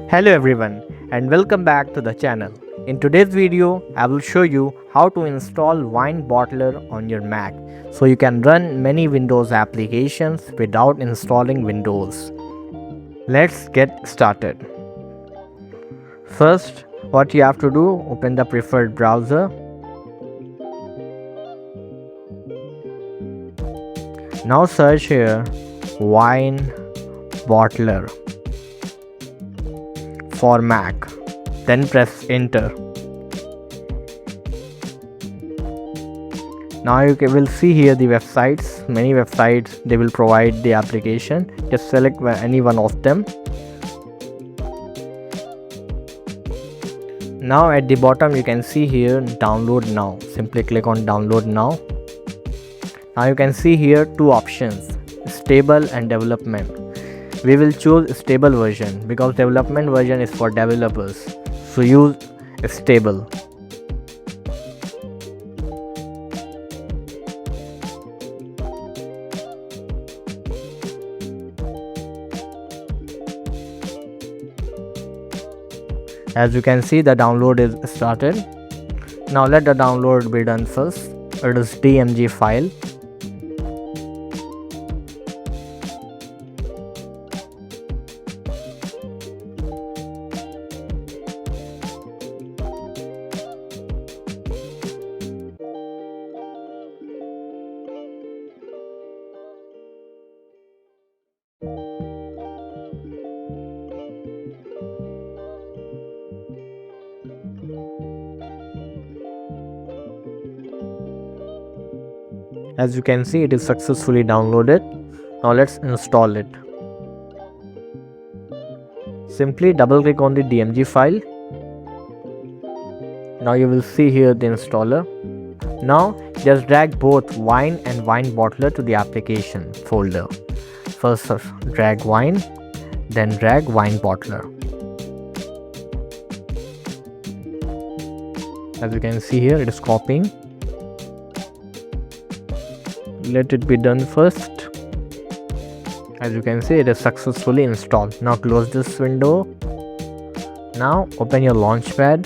Hello everyone and welcome back to the channel. In today's video, I will show you how to install Wine Bottler on your Mac so you can run many Windows applications without installing Windows. Let's get started. First, what you have to do, open the preferred browser. Now search here Wine Bottler for Mac, then press enter. Now you will see here the websites, many websites they will provide the application. Just select any one of them. Now at the bottom you can see here download now. Simply click on download now. Now you can see here two options, stable and development. We will choose stable version because development version is for developers, so use stable. As you can see, the download is started. Now let the download be done first. It is DMG file. As you can see, it is successfully downloaded. Now let's install it. Simply double click on the DMG file. Now you will see here the installer. Now just drag both Wine and WineBottler to the application folder. First drag Wine, then drag WineBottler. As you can see here, it is copying. Let it be done first. As you can see, it is successfully installed. Now close this window. Now open your Launchpad.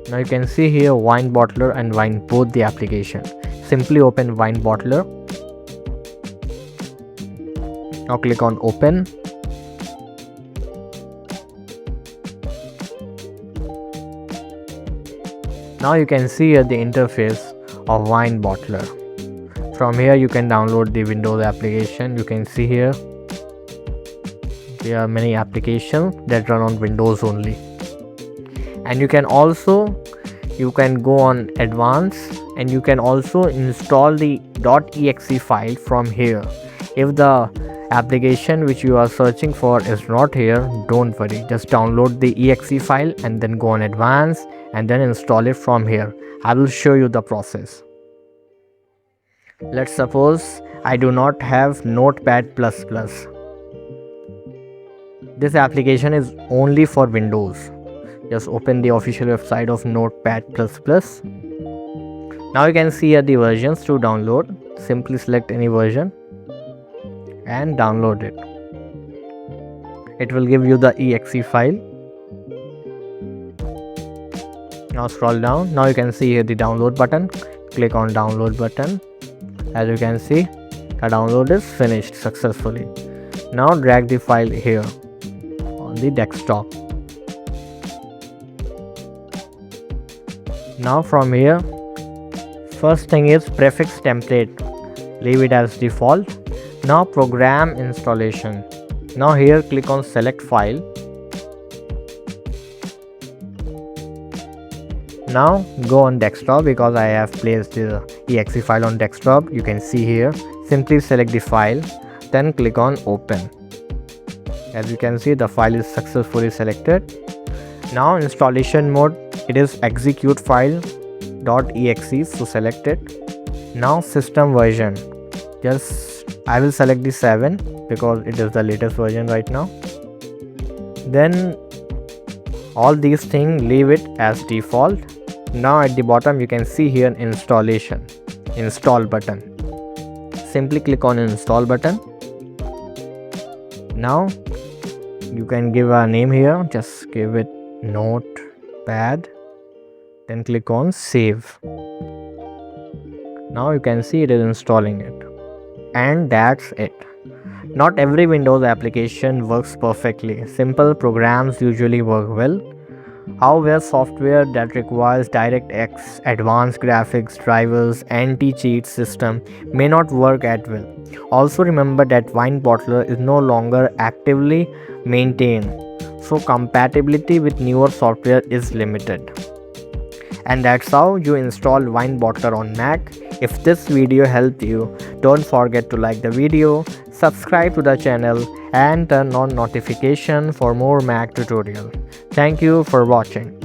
Now you can see here Wine Bottler and Wine, both the application. Simply open Wine Bottler. Now click on open. Now you can see here the interface of Wine Bottler. From here you can download the Windows application. You can see here there are many applications that run on Windows only, and you can go on advanced, and you can also install the .exe file from here. If the application which you are searching for is not here, don't worry, just download the exe file and then go on advanced and then install it from here. I will show you the process. Let's suppose I do not have Notepad++. This application is only for Windows. Just open the official website of Notepad++. Now you can see here the versions to download. Simply select any version and download it. It will give you the exe file. Now scroll down. Now you can see here the download button. Click on download button. As you can see, the download is finished successfully. Now drag the file here on the desktop. Now from here, first thing is prefix template. Leave it as default. Now program installation. Now here click on select file. Now go on desktop because I have placed the exe file on desktop. You can see here. Simply select the file, then click on open. As you can see, the file is successfully selected. Now installation mode, it is execute file .exe, so select it. Now system version, I will select the 7 because it is the latest version right now. Then all these things leave it as default. Now at the bottom you can see here install button. Simply click on install button. Now You can give a name here, just give it Notepad, then click on save. Now you can see it is installing it. And that's it. Not every Windows application works perfectly. Simple programs usually work well. However, software that requires DirectX, advanced graphics drivers, anti-cheat system may not work as well. Also remember that WineBottler is no longer actively maintained, so compatibility with newer software is limited. And that's how you install WineBottler on Mac. If this video helped you, don't forget to like the video, subscribe to the channel and turn on notification for more Mac tutorial. Thank you for watching.